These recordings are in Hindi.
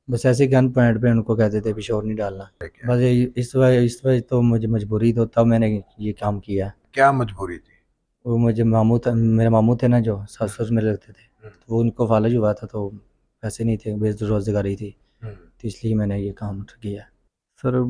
बस ऐसे गन पॉइंट पे उनको कहते थे पेशावर नहीं डालना। क्या बस इस वजह तो मुझे मजबूरी तो तब मैंने ये काम किया। क्या मजबूरी थी? वो मुझे मामू था, मेरे मामू थे ना जो हम्म, ससुर में लगते थे, हम्म, तो वो उनको फालज हुआ था, तो पैसे नहीं थे, बेरोजगारी थी, हम्म। तो इसलिए मैंने ये काम किया। सर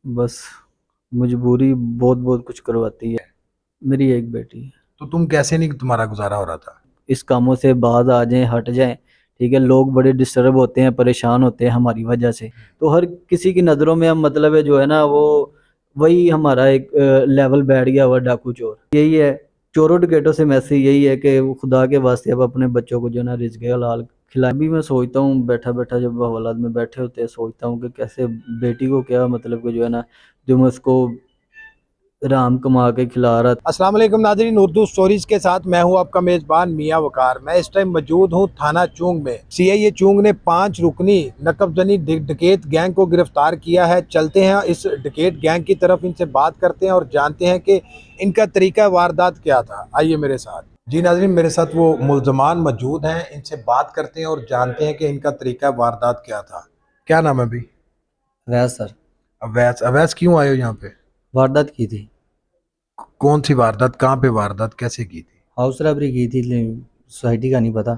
बस मजबूरी बहुत बहुत कुछ करवाती है। मेरी एक बेटी है। तो तुम कैसे नहीं, तुम्हारा गुजारा हो रहा था? इस कामों से बाज आ जाएं, हट जाएं। ठीक है, लोग बड़े डिस्टर्ब होते हैं, परेशान होते हैं हमारी वजह से। तो हर किसी की नज़रों में हम मतलब है जो है ना वो वही हमारा एक लेवल बैठ गया हुआ डाकू चोर यही है। चोरों डकैतों से मैसेज यही है कि वो खुदा के वास्ते अब अपने बच्चों को जो है ना रिज्क हलाल खिला। अभी मैं सोचता हूँ बैठा बैठा, जब औलाद में बैठे होते हैं, सोचता हूँ कि कैसे बेटी को क्या मतलब कि जो है ना, जो मैं उसको राम कमा के खिला रहा था। अस्सलाम वालेकुम नाज़रीन, उर्दू स्टोरीज के साथ मैं हूं आपका मेज़बान मियां वकार। मैं इस टाइम मौजूद हूं थाना चुंग में। सीआईए चुंग ने 5 रुकनी नकबजनी डकैत गैंग को गिरफ्तार किया है। चलते हैं इस डकैत गैंग की तरफ, इनसे बात करते हैं और जानते हैं कि इनका तरीका वारदात क्या था। आइए मेरे साथ। जी नाज़रीन, मेरे साथ वो मुल्ज़मान मौजूद हैं, इनसे बात करते हैं और जानते हैं कि इनका तरीका वारदात क्या था। क्या नाम है अभी? वैस सर। अवैस। अवैस, क्यों आए हो यहाँ पे? वारदात की थी। कौन सी वारदात, कहाँ पे वारदात, कैसे की थी? हाउस रैबरी की थी, लेकिन सोसाइटी का नहीं पता,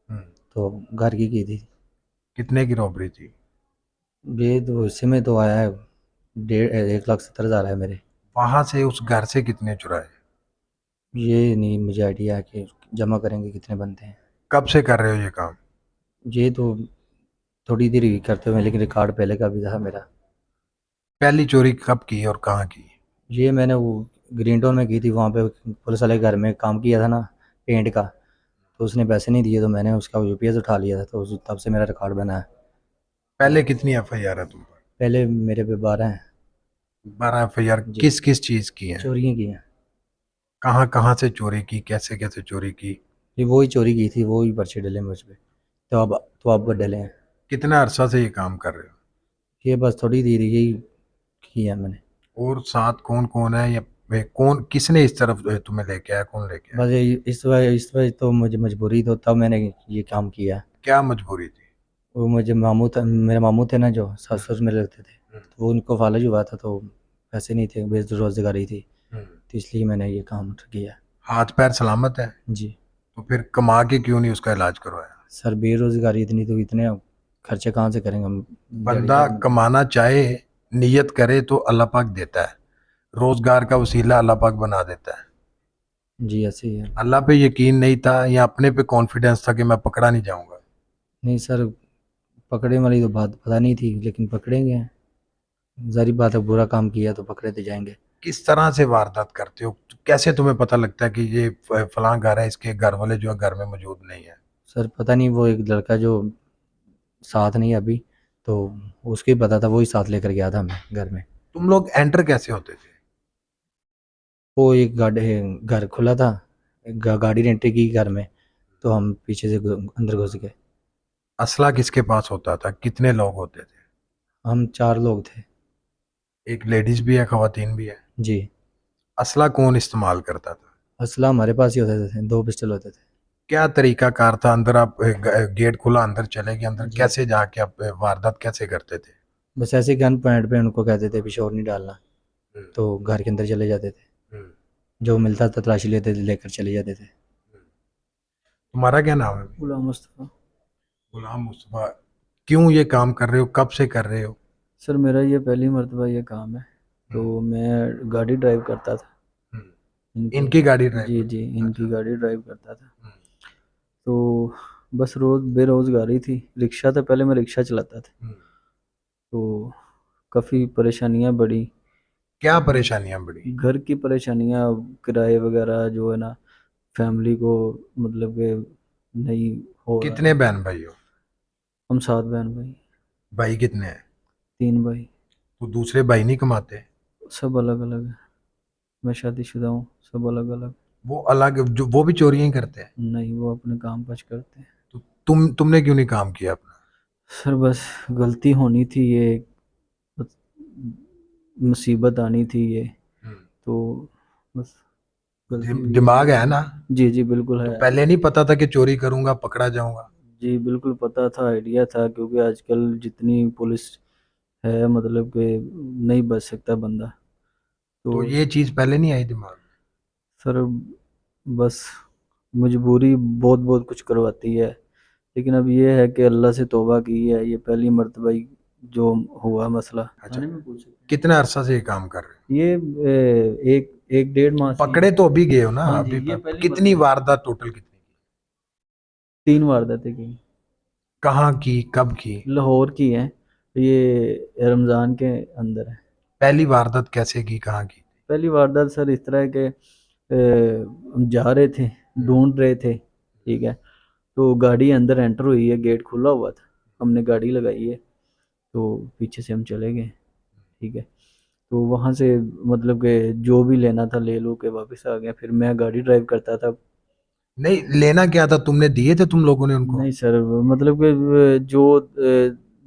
हम्म। तो घर की थी। कितने की रॉबरी थी? ये तो इसी में तो आया है, 1,70,000 है मेरे। वहां से, उस घर से कितने चुराए? ये नहीं मुझे आइडिया है कि जमा करेंगे कितने बनते हैं। कब से कर रहे हो ये काम? ये तो थोड़ी देर ही करते हुए, लेकिन रिकॉर्ड पहले का भी था मेरा। पहली चोरी कब की और कहाँ की? ये मैंने वो ग्रीन टाउन में की थी, वहाँ पे पुलिस वाले घर में काम किया था ना, पेंट का। तो उसने पैसे नहीं दिए, तो मैंने उसका यूपीएस उठा लिया था, तो तब से मेरा रिकॉर्ड बना है। पहले कितनी एफआईआर है तुम पर? पहले मेरे पे 12 हैं। 12 एफआईआर जी। किस किस चीज की हैं? चोरियाँ की हैं। कहाँ कहाँ से चोरी की, कैसे कैसे चोरी की? ये वही चोरी की थी, वही पर्चे डले मुझ पे, तो अब डले हैं। कितना अरसा से ये काम कर रहे ये बस थोड़ी देर यही किया मैंने। हो? और साथ कौन कौन है, या कौन, किसने इस तरफ तुम्हें लेके आया, कौन लेके आया? बस इस वजह तो मुझे मजबूरी तो तब मैंने ये काम किया। क्या मजबूरी थी? वो मुझे मामू था, मेरे मामू थे ना जो हम्म, ससुर में लगते थे, हम्म, तो वो उनको फालज हुआ था, तो पैसे नहीं थे, बेरोजगारी थी, हम्म। तो इसलिए मैंने ये काम किया। हाथ पैर सलामत है? जी। तो फिर कमा के क्यों नहीं उसका इलाज करवाया? सर बेरोजगारी इतनी, तो इतने खर्चे कहाँ से करेंगे हम, दिहाड़ी बंदा कर। कमाना चाहे, नियत करे तो अल्लाह पाक देता है। रोजगार का वसीला अल्लाह पाक बना देता है। जी ऐसे ही है। अल्लाह पे यकीन नहीं था या अपने पे कॉन्फिडेंस था कि मैं पकड़ा नहीं जाऊंगा? नहीं सर, पकड़े वाली तो बात पता नहीं थी, लेकिन पकड़ेंगे। जारी बात है, बुरा काम किया तो पकड़े तो जाएंगे। किस तरह से वारदात करते हो? कैसे तुम्हें पता लगता है कि ये फलां घर है, इसके घर वाले जो है घर में मौजूद नहीं है? सर पता नहीं, वो एक लड़का जो साथ नहीं है अभी, तो उसको ही पता था, वही साथ लेकर गया था मैं घर में। तुम लोग एंटर कैसे होते थे? वो एक गाड़ी, घर खुला था, गाड़ी रेंट की घर में, तो हम पीछे से अंदर घुस गए। असला किसके पास होता था, कितने लोग होते थे? हम 4 लोग थे। एक लेडीज भी है, खवातीन भी है? जी। असला कौन इस्तेमाल करता था? असला हमारे पास ही होते थे, 2 पिस्टल होते थे। क्या तरीका कार था? अंदर आप गेट खुला, अंदर चले गए, अंदर जी। कैसे जाके आप वारदात कैसे करते थे? बस ऐसे गन पॉइंट पे उनको कहते थे पेशावर नहीं डालना, हम्म, तो घर के अंदर चले जाते थे, हम्म, जो मिलता था तलाशी लेते थे, लेकर चले जाते थे। हम्म। तुम्हारा क्या नाम है अभी? गुलाम मुस्तफ़ा। गुलाम मुस्तफा। क्यों ये काम कर रहे हो, कब से कर रहे हो? सर मेरा ये पहली मर्तबा ये काम है। हम्म, तो मैं गाड़ी ड्राइव करता था हम्म। इनकी। इनकी गाड़ी ड्राइव जी जी, करते? इनकी अच्छा। गाड़ी ड्राइव करता था। हम्म, तो बस रोज़ बेरोज़गारी थी, रिक्शा था, पहले मैं रिक्शा चलाता था। हम्म। तो काफ़ी परेशानियाँ बढ़ी। क्या परेशानियां बढ़ी? घर की परेशानियाँ, किराए वगैरह जो है ना, फैमिली को मतलब कि नहीं हो रहा कितने था। बहन भाई हो? हम 7 बहन भाई। भाई कितने हैं? 3 भाई। तो दूसरे भाई नहीं कमाते? सब अलग अलग है। मैं शादीशुदा हूँ, सब अलग अलग। वो अलग, जो वो भी चोरियां ही करते हैं? नहीं, वो अपने काम काज करते हैं। तो तुमने क्यों नहीं काम किया अपना? सर बस गलती होनी थी ये, बस मुसीबत आनी थी ये, हम्म। तो बस गलती हुई है। दिमाग है ना? जी जी बिल्कुल तो है। पहले नहीं पता था कि चोरी करूंगा पकड़ा जाऊंगा? जी बिल्कुल पता था, आइडिया था, क्योंकि आजकल जितनी पुलिस है मतलब कि नहीं बच सकता बंदा। तो तो ये चीज पहले नहीं आई दिमाग में? सर बस मजबूरी बहुत बहुत कुछ करवाती है। लेकिन अब ये है कि अल्लाह से तौबा की है, ये पहली मर्तबा ही जो हुआ मसला। अच्छा, थाने में पूछ सकते कितना अरसा से ये काम कर रहे हो? हैं। ये एक एक डेढ़ माह से ही पकड़े तो अभी गए हो ना हाँ जी, अभी? ये पहली कितनी मरतबा वारदात टोटल कितनी की? 3 वारदातें की। कहाँ की, कब की? लाहौर की हैं, ये रमज़ान के अंदर है। पहली वारदात कैसे की, कहाँ की? पहली वारदात सर इस तरह है कि हम जा रहे थे, ढूंढ रहे थे, ठीक है। तो गाड़ी अंदर एंटर हुई है, गेट खुला हुआ था, हमने गाड़ी लगाई है, तो पीछे से हम चले गए, ठीक है। तो वहाँ से मतलब कि जो भी लेना था ले लो के वापस आ गए। फिर मैं गाड़ी ड्राइव करता था। नहीं, लेना क्या था? तुमने दिए थे तुम लोगों ने उनको? नहीं सर, मतलब कि जो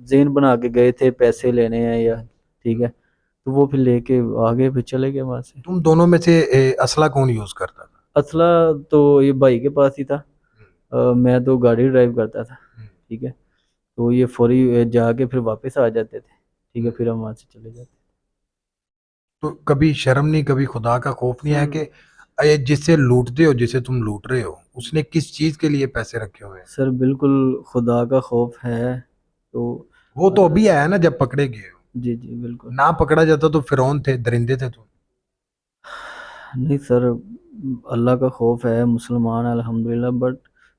ज़ेन बना के गए थे पैसे लेने हैं या, ठीक है, तो वो फिर लेके आगे फिर चले गए वहाँ से। तुम दोनों में से असला कौन यूज करता था? असला तो ये भाई के पास ही था। मैं तो गाड़ी ड्राइव करता था, ठीक है। तो ये फौरी जाके फिर वापस आ जाते थे, ठीक है, फिर हम वहाँ से चले जाते। तो कभी शर्म नहीं, कभी खुदा का खौफ नहीं आया सर कि ये जिससे लूटते हो, जिसे तुम लूट रहे हो, उसने किस चीज के लिए पैसे रखे हुए हैं? सर बिल्कुल खुदा का खौफ है। तो वो तो अगर अभी आया ना जब पकड़े गए हो। जी जी बिल्कुल। ना पकड़ा जाता तो फिरौन थे, दरिंदे थे तुम। नहीं सर, अल्लाह का खौफ है, मुसलमान है अल्हम्दुलिल्लाह, बट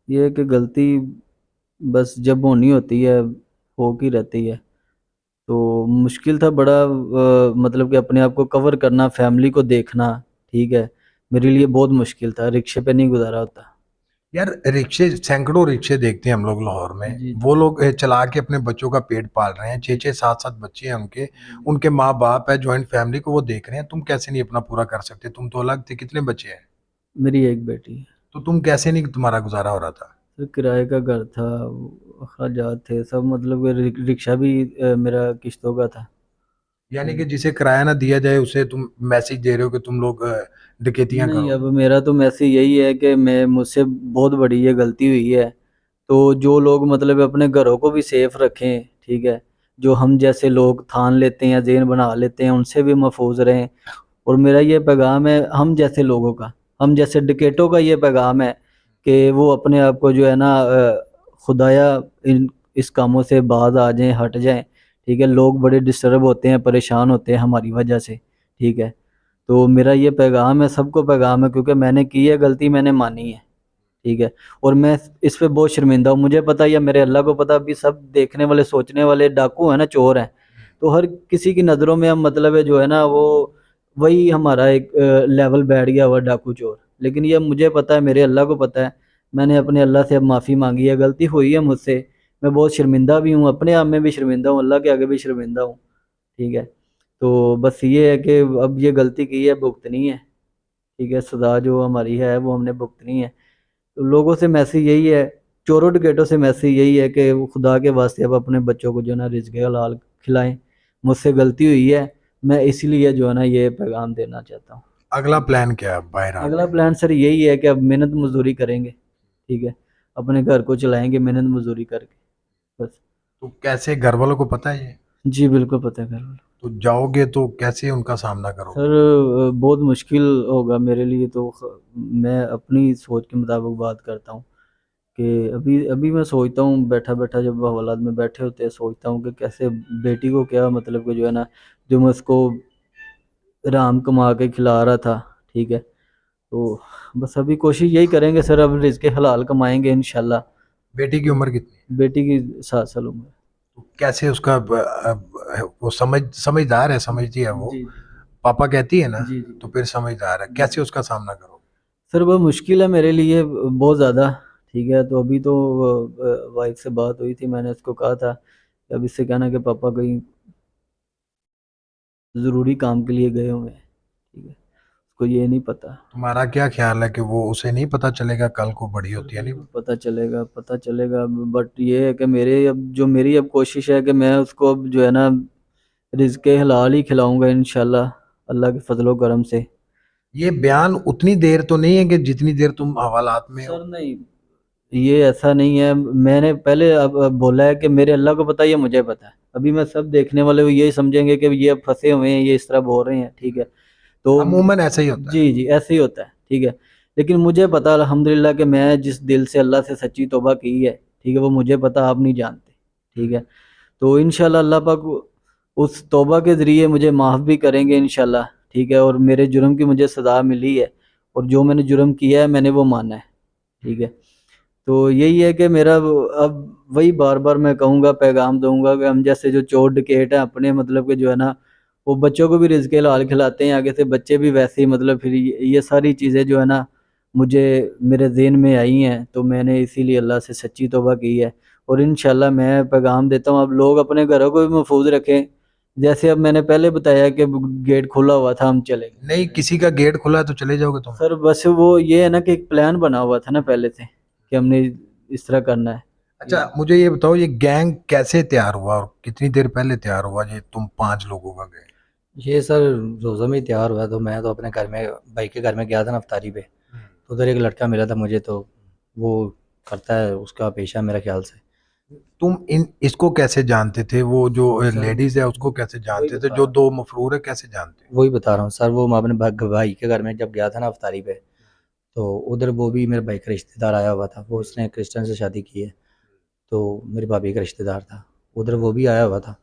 ये है कि गलती बस जब होनी होती है हो की रहती है। तो मुश्किल था बड़ा, मतलब कि अपने आप को कवर करना, फैमिली को देखना, ठीक है, मेरे लिए बहुत मुश्किल था, रिक्शे पे नहीं गुजारा होता। यार, रिक्शे, सैकड़ों रिक्शे देखते हैं हम लोग लाहौर में। जी जी वो लोग चला के अपने बच्चों का पेट पाल रहे हैं, छः छः सात सात बच्चे हैं उनके। जी। उनके माँ बाप है, ज्वाइंट फैमिली को वो देख रहे हैं। तुम कैसे नहीं अपना पूरा कर सकते? तुम तो अलग थे। कितने बच्चे हैं? मेरी एक बेटी है। तो तुम कैसे नहीं, तुम्हारा गुजारा हो रहा था? फिर किराए का घर था, अखराजात थे सब, मतलब कि रिक्शा भी मेरा किश्तों का था। यानी तो कि जिसे किराया ना दिया जाए उसे तुम मैसेज दे रहे हो कि तुम लोग डकैतियां नहीं, करो। अब मेरा तो मैसेज यही है कि मैं मुझसे बहुत बड़ी ये गलती हुई है। तो जो लोग मतलब अपने घरों को भी सेफ रखें, ठीक है, जो हम जैसे लोग ठान लेते हैं, ज़ेन बना लेते हैं, उनसे भी महफूज रहें। और मेरा ये पैगाम है हम जैसे लोगों का, हम जैसे डकैतों का ये पैगाम है कि वो अपने आप को जो है ना खुदाया इन इस कामों से बाज आ जाएं, हट जाएं, ठीक है। लोग बड़े डिस्टर्ब होते हैं, परेशान होते हैं हमारी वजह से, ठीक है। तो मेरा ये पैगाम है, सबको पैगाम है, क्योंकि मैंने की है गलती, मैंने मानी है, ठीक है। और मैं इस पे बहुत शर्मिंदा हूँ, मुझे पता है या मेरे अल्लाह को पता, अभी सब देखने वाले सोचने वाले डाकू है ना, चोर हैं। तो हर किसी की नज़रों में हम मतलब है जो है ना वो वही हमारा एक लेवल बैठ गया हुआ डाकू चोर। लेकिन ये मुझे पता है, मेरे अल्लाह को पता है। मैंने अपने अल्लाह से अब माफ़ी मांगी है, गलती हुई है मुझसे। मैं बहुत शर्मिंदा भी हूँ, अपने आप में भी शर्मिंदा हूँ, अल्लाह के आगे भी शर्मिंदा हूँ, ठीक है। तो बस ये है कि अब ये गलती की है, भुगतनी है, ठीक है, सज़ा जो हमारी है वो हमने भुगतनी है। तो लोगों से मैसेज यही है, चोरों डकैतों से मैसेज यही है कि वो खुदा के वास्ते अब अपने बच्चों को जो है ना रिज़्क़ हलाल खिलाएं। मुझसे गलती हुई है, मैं इसीलिए जो है ना ये पैगाम देना चाहता हूँ। अगला प्लान क्या है बाहर अगला आके? प्लान सर यही है कि अब मेहनत मजदूरी करेंगे, ठीक है, अपने घर को चलाएंगे मेहनत मजदूरी करके, बस। तो कैसे, घर वालों को पता है ये? जी बिल्कुल पता है घर वालों। तो जाओगे तो कैसे उनका सामना करोगे? सर बहुत मुश्किल होगा मेरे लिए तो, मैं अपनी सोच के मुताबिक बात करता हूँ कि अभी अभी मैं सोचता हूँ बैठा बैठा, जब हवालात में बैठे होते हैं, सोचता हूँ कि कैसे बेटी को क्या मतलब कि जो है ना, जो मैं उसको राम कमा के खिला रहा था, ठीक है। तो बस अभी कोशिश यही करेंगे सर, अब रिज़्क़ हलाल कमाएंगे इंशाल्लाह। बेटी की उम्र कितनी है? बेटी की 7 साल उम्र है। तो कैसे उसका वो समझदार है, समझती है वो? जी पापा कहती है ना? जी जी तो फिर समझदार है। जी कैसे जी। उसका सामना करोगे? सर वो मुश्किल है मेरे लिए बहुत ज़्यादा, ठीक है। तो अभी तो वाइफ से बात हुई थी, मैंने उसको कहा था कि अब इससे कहना कि पापा कहीं ज़रूरी काम के लिए गए हुए हैं, ठीक है, उसको ये नहीं पता। तुम्हारा क्या ख्याल है कि वो, उसे नहीं पता चलेगा कल को बड़ी सर होती है नहीं बिल्कुल वो? पता चलेगा, पता चलेगा, बट ये है कि मेरे अब जो मेरी अब कोशिश है कि मैं उसको अब जो है ना रिज़्क़ हलाल ही खिलाऊंगा इंशाल्लाह, अल्लाह के फजलो करम से। ये बयान उतनी देर तो नहीं है कि जितनी देर तुम हवालात में हो? सर नहीं, ये ऐसा नहीं है, मैंने पहले अब बोला है कि मेरे अल्लाह को पता है, ये मुझे पता है। अभी मैं सब देखने वाले यही समझेंगे कि ये फंसे हुए हैं, ये इस तरह बोल रहे हैं, ठीक है। तो अमूमन ऐसा ही होता है। जी जी ऐसे ही होता है, ठीक है। लेकिन मुझे पता अल्हम्दुलिल्लाह कि मैं जिस दिल से अल्लाह से सच्ची तौबा की है, ठीक है, वो मुझे पता, आप नहीं जानते, ठीक है। तो इंशाल्लाह अल्लाह पाक उस तौबा के ज़रिए मुझे माफ़ भी करेंगे इंशाल्लाह, ठीक है। और मेरे जुर्म की मुझे सज़ा मिली है, और जो मैंने जुर्म किया है मैंने वो माना है, ठीक है। तो यही है कि मेरा अब वही बार-बार मैं कहूँगा, पैगाम दूँगा कि हम जैसे जो चोर डकैत हैं अपने, मतलब कि जो है ना, वो बच्चों को भी रिज़्क़ हलाल खिलाते हैं, आगे से बच्चे भी वैसे ही, मतलब फिर ये सारी चीज़ें जो है ना, मुझे मेरे ज़हन में आई हैं, तो मैंने इसीलिए अल्लाह से सच्ची तौबा की है। और इंशाल्लाह मैं पैगाम देता हूँ, अब लोग अपने घरों को भी महफूज़ रखें। जैसे अब मैंने पहले बताया कि गेट खुला हुआ था, हम चले गए। नहीं, किसी का गेट खुला है तो चले जाओगे तुम? सर बस वो ये है ना कि एक प्लान बना हुआ था ना पहले से, कि हमने इस तरह करना है। अच्छा, मुझे ये बताओ, ये गैंग कैसे तैयार हुआ और कितनी देर पहले तैयार हुआ, ये तुम 5 लोगों का गैंग? ये सर रोज़ा में ही तैयार हुआ, तो मैं तो अपने घर में भाई के घर में गया था ना अफ्तारी पे। तो उधर एक लड़का मिला था मुझे, तो वो करता है, उसका पेशा मेरा ख्याल से। तुम इन इसको कैसे जानते थे? वो जो सर लेडीज है उसको कैसे वही जानते थे? बता जो रहा हूँ, 2 मफरूर है कैसे जानते हो? वही बता रहा हूँ सर। वो मैं अपने भाई के घर में जब गया था ना अफ्तारी पे, तो उधर वो भी मेरे भाई का रिश्तेदार आया हुआ था। वो उसने क्रिश्चियन से शादी की है, तो मेरी भाभी का रिश्तेदार था, उधर वो भी आया हुआ था।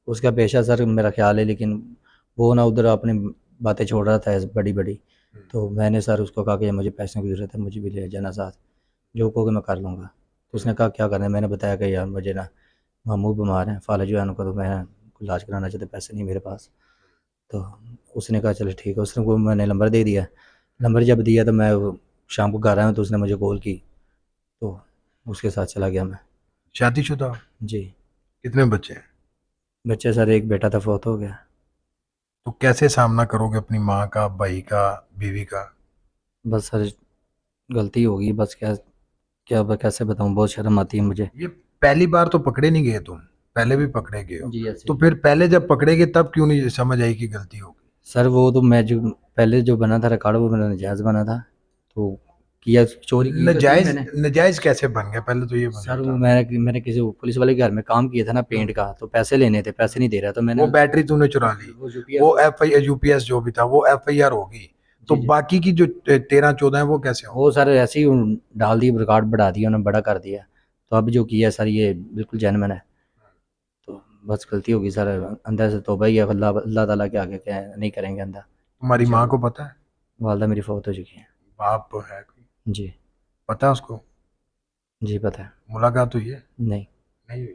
उसका पेशा सर मेरा ख्याल है, लेकिन वो ना उधर अपनी बातें छोड़ रहा था बड़ी बड़ी। तो मैंने सर उसको कहा कि मुझे पैसों की ज़रूरत है, मुझे भी ले जाना साथ, जो कहोगे मैं कर लूँगा। तो उसने कहा क्या करना है? मैंने बताया कि यार मुझे ना मामू बीमार हैं, फाला जो है उनको, तो मैं इलाज कराना चाहता, पैसे नहीं मेरे पास। तो उसने कहा चलो ठीक है। उसने को मैंने नंबर दे दिया। नंबर जब दिया तो मैं शाम को घर आया हूँ, तो उसने मुझे कॉल की, तो उसके साथ चला गया मैं। शादीशुदा हो? जी। कितने बच्चे हैं? बच्चे सर एक बेटा था, फौत हो गया। तो कैसे सामना करोगे अपनी माँ का, भाई का, बीवी का? बस सर गलती हो गई, बस क्या क्या कैसे बताऊँ, बहुत शर्म आती है मुझे। ये पहली बार तो पकड़े नहीं गए तुम, पहले भी पकड़े गए हो। जी ऐसे तो ही। फिर पहले जब पकड़े गए तब क्यों नहीं समझ आई कि गलती हो गई? सर वो तो मैं जो पहले जो बना था रिकॉर्ड, वो मेरा नजायज़ बना था, तो किया, चोरी की तो थी नजायज मैंने। नजायज कैसे बन गया, पहले तो ये सर वो बता। मैंने किसी पुलिस वाले के घर में काम किया था ना, पेंट का, तो पैसे लेने थे, पैसे नहीं दे रहा, तो मैंने वो बैटरी तूने चुरा ली, वो यूपीएस। वो यूपीएस जो भी था वो FIR होगी। तो जी जी। बाकी की जो 13-14 है वो कैसे होंगे? वो सर ऐसे ही डाल दी, रिकॉर्ड बढ़ा दिया उन्होंने, बड़ा कर दिया। तो अब जो किया सर ये बिल्कुल जेन्युइन है। तो बस गलती होगी सर, अंदर से तौबा ही है, अल्लाह अल्लाह ताला के आगे क्या नहीं करेंगे अंदर। तुम्हारी माँ को पता है? वालदा मेरी फौत हो चुकी है। बाप है कोई? जी। पता है उसको? जी पता है। मुलाकात हुई है? नहीं। नहीं हुई?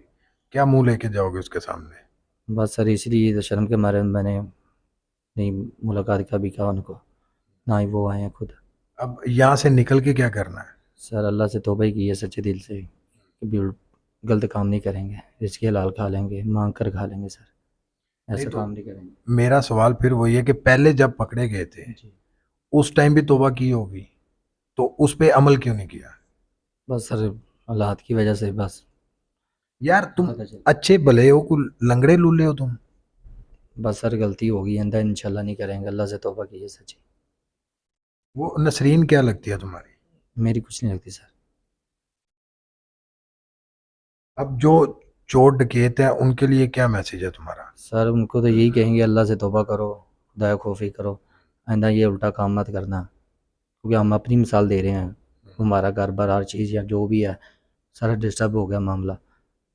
क्या मुंह लेके जाओगे उसके सामने? बस सर इसलिए तो शर्म के मारे मैंने नहीं मुलाकात कभी कहा उनको, ना ही वो आए हैं खुद। अब यहाँ से निकल के क्या करना है? सर अल्लाह से तौबा ही की है सच्चे दिल से, कभी गलत काम नहीं करेंगे, रिस्क हलाल खा लेंगे, मांग कर खा लेंगे सर, नहीं ऐसा तो काम नहीं करेंगे। मेरा सवाल फिर वही है कि पहले जब पकड़े गए थे जी। उस टाइम भी तौबा की होगी, तो उस पे अमल क्यों नहीं किया? बस सर हालात की वजह से बस यार तुम पता चल। अच्छे भले हो, कुल लंगड़े लूले हो तुम। बस सर गलती होगी, अंदर इंशाल्लाह नहीं करेंगे, अल्लाह से तौबा की है सच्ची। वो नसरीन क्या लगती है तुम्हारी? मेरी कुछ नहीं लगती सर। अब जो चोर डकैत हैं उनके लिए क्या मैसेज है तुम्हारा? सर उनको तो यही कहेंगे अल्लाह से तौबा करो, खुदा खौफी करो, आइंदा ये उल्टा काम मत करना, क्योंकि हम अपनी मिसाल दे रहे हैं। हमारा घर बार हर चीज़ या जो भी है सारा डिस्टर्ब हो गया मामला।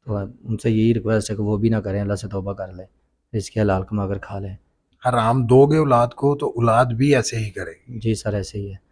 तो उनसे यही रिक्वेस्ट है कि वो भी ना करें, अल्लाह से तौबा कर लें, इसके हलाल कमा कर खा लें। हराम दोगे औलाद को तो औलाद भी ऐसे ही करेगी। जी सर ऐसे ही है।